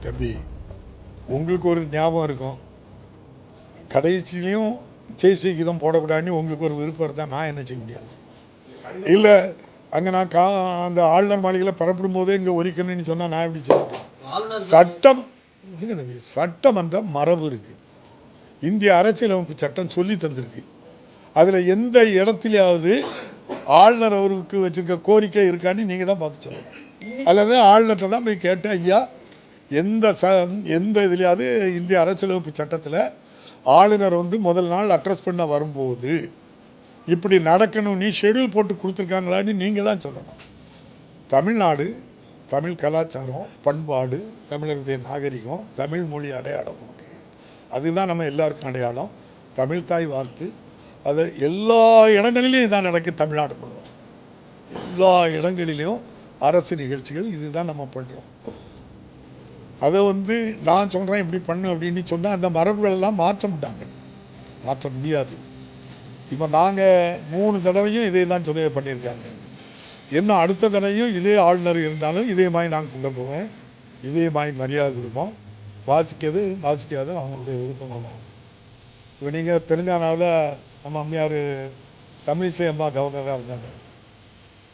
தம்பி, உங்களுக்கு ஒரு ஞாபகம் இருக்கும், கடைசியிலையும் தேசிய கீதம் போடக்கூடாதுன்னு உங்களுக்கு ஒரு விருப்பம் இருந்தால் நான் என்ன செய்ய முடியாது. இல்லை அங்கே நான் அந்த ஆளுநர் மாளிகையில் பரப்பிடும் போதே இங்கே ஒலிக்கணும்னு சொன்னால் நான் எப்படி செய்ய முடியும்? சட்டமன்ற மரபு இருக்குது, இந்திய அரசியலமைப்பு சட்டம் சொல்லி தந்திருக்கு. அதில் எந்த இடத்துலையாவது ஆளுநர் அவருக்கு வச்சுருக்க கோரிக்கை இருக்கான்னு நீங்கள் தான் பார்த்து சொல்லணும். அல்லது ஆளுநர்கிட்ட தான் போய் கேட்டு, ஐயா எந்த இதுலையாவது இந்திய அரசியலமைப்பு சட்டத்தில் ஆளுநர் முதல் நாள் அட்ரஸ் பண்ண வரும்போது இப்படி நடக்கணும் நீ ஷெடியூல் போட்டு கொடுத்துருக்காங்களான்னு நீங்கள் தான் சொல்லணும். தமிழ்நாடு தமிழ் கலாச்சாரம், பண்பாடு, தமிழருடைய நாகரிகம், தமிழ் மொழி அடையாளம் இருக்குது. அதுதான் நம்ம எல்லாருக்கும் அடையாளம். தமிழ் தாய் வாழ்த்து அது எல்லா இடங்களிலையும் இதான் நடக்குது. தமிழ்நாடு முழுவதும் எல்லா இடங்களிலையும் அரசு நிகழ்ச்சிகள் இதுதான் நம்ம பண்ணுறோம். அதை நான் சொல்கிறேன் இப்படி பண்ணு அப்படின்னு சொன்னால் அந்த மரபுகளெல்லாம் மாற்ற முடியாது. இப்போ நாங்கள் 3 தடவையும் இதே தான் பண்ணியிருக்காங்க. இன்னும் அடுத்த தடவையும் இதே ஆளுநர் இருந்தாலும் இதே மாதிரி நாங்கள் கொண்டு போவேன், இதே மாதிரி மரியாதை கொடுப்போம். வாசிக்காது அவங்களுடைய விருப்பமாக தான். இப்போ நீங்கள் தெலுங்கானாவில் நம்ம அம்மையார் தமிழிசை அம்மா கவர்னராக இருந்தாங்க.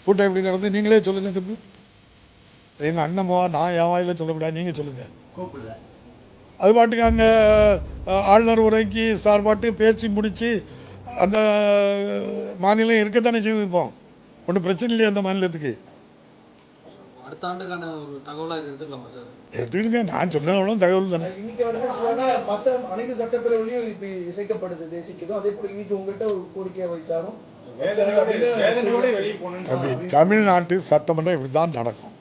கூட்டம் எப்படி நடந்து நீங்களே சொல்லுங்கள் தம்பி. எங்கள் அண்ணம்மா நான் என் வாயில் சொல்லக்கூடாது, நீங்கள் சொல்லுங்கள். அது பாட்டுக்கு அங்கே ஆளுநர் உரைக்கு சார்பாட்டு பேசி முடித்து அந்த மாநிலம் இருக்கத்தானே செய்வோம். ஒன்றும் பிரச்சனை இல்லையா அந்த மாநிலத்துக்கு. அடுத்த ஆண்டுக்கான ஒரு தகவலாக எடுத்துக்கிட்டுங்க. நான் சொன்னவங்களும் தகவல் தானே. அனைத்து சட்டப்பேரவையிலையும் இப்போ இசைக்கப்படுது தேசிக்கதும். அதே போல இன்னைக்கு உங்கள்கிட்ட ஒரு கோரிக்கையை வைத்தாலும் தமிழ்நாட்டு சட்டமன்றம் இப்படி தான் நடக்கும்.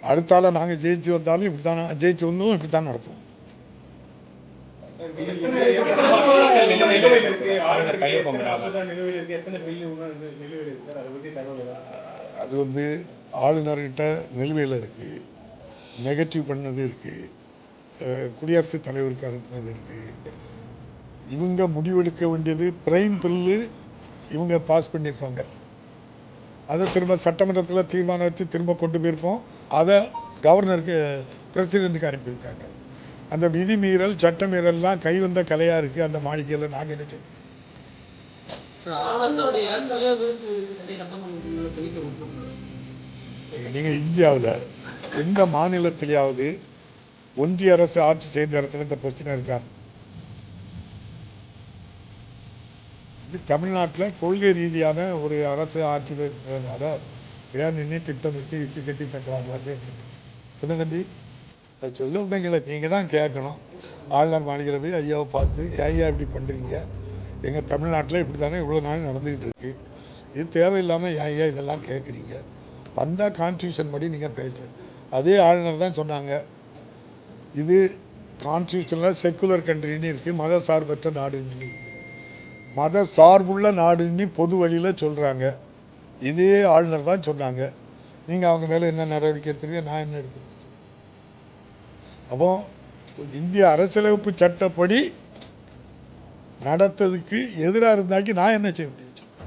அடுத்தால நாங்கள் ஜெயிச்சு வந்தாலும் இப்படி தான், ஜெயிச்சு வந்தோம் இப்படி தான் நடத்துவோம். அது ஆளுநர்கிட்ட நிலுவையில் இருக்குது, நெகட்டிவ் பண்ணது இருக்குது, குடியரசுத் தலைவருக்கு அனுப்பினது இருக்குது. இவங்க முடிவெடுக்க வேண்டியது பிரைம் பில்லு இவங்க பாஸ் பண்ணியிருப்பாங்க. அதை திரும்ப சட்டமன்றத்தில் தீர்மானம் வச்சு திரும்ப கொண்டு போயிருப்போம். அதை கவர்னருக்கு பிரசிடெண்ட்டுக்கு அனுப்பியிருக்காங்க. அந்த விதி மீறல் சட்ட மீறல்லாம் கை வந்த கலையாக இருக்குது அந்த மாளிகையில். நாங்கள் என்ன செய்வோம்? நீங்கள் இந்தியாவில் எந்த மாநிலத்திலேயாவது ஒன்றிய அரசு ஆட்சி செய்த இடத்துல இந்த பிரச்சனை இருக்கா? தமிழ்நாட்டில் கொள்கை ரீதியான ஒரு அரசு ஆட்சியில் இருக்கிறதுனால ஏன் நின்று திட்டமிட்டு இட்டு கட்டி பண்ணுறாங்க. சின்ன தம்பி அதை சொல்ல விட்டீங்களே, நீங்கள் தான் கேட்கணும். ஆளுநர் மாளிகையில் போய் ஐயாவை பார்த்து ஐயா இப்படி பண்ணுறீங்க, எங்கள் தமிழ்நாட்டில் இப்படி தானே இவ்வளோ நாள் நடந்துக்கிட்டு இருக்கு, இது தேவையில்லாமல் ஐயா இதெல்லாம் கேட்குறீங்க, வந்தால் கான்ஸ்டியூஷன் படி நீங்கள் பேச. அதே ஆளுநர் தான் சொன்னாங்க, இது கான்ஸ்டியூஷனில் செக்குலர் கண்ட்ரின்னு இருக்குது, மத சார்பற்ற நாடுன்னு இருக்குது. மத சார்புள்ள நாடுன்னு பொது வழியில் சொல்கிறாங்க. இதே ஆளுநர் தான் சொன்னாங்க. நீங்கள் அவங்க மேலே என்ன நடவடிக்கை எடுத்துருக்கீங்க, நான் என்ன எடுத்துருக்கேன்? அப்போ இந்திய அரசியலமைப்பு சட்டப்படி நடத்ததுக்கு எதிராக இருந்தாக்கி நான் என்ன செய்வேன்?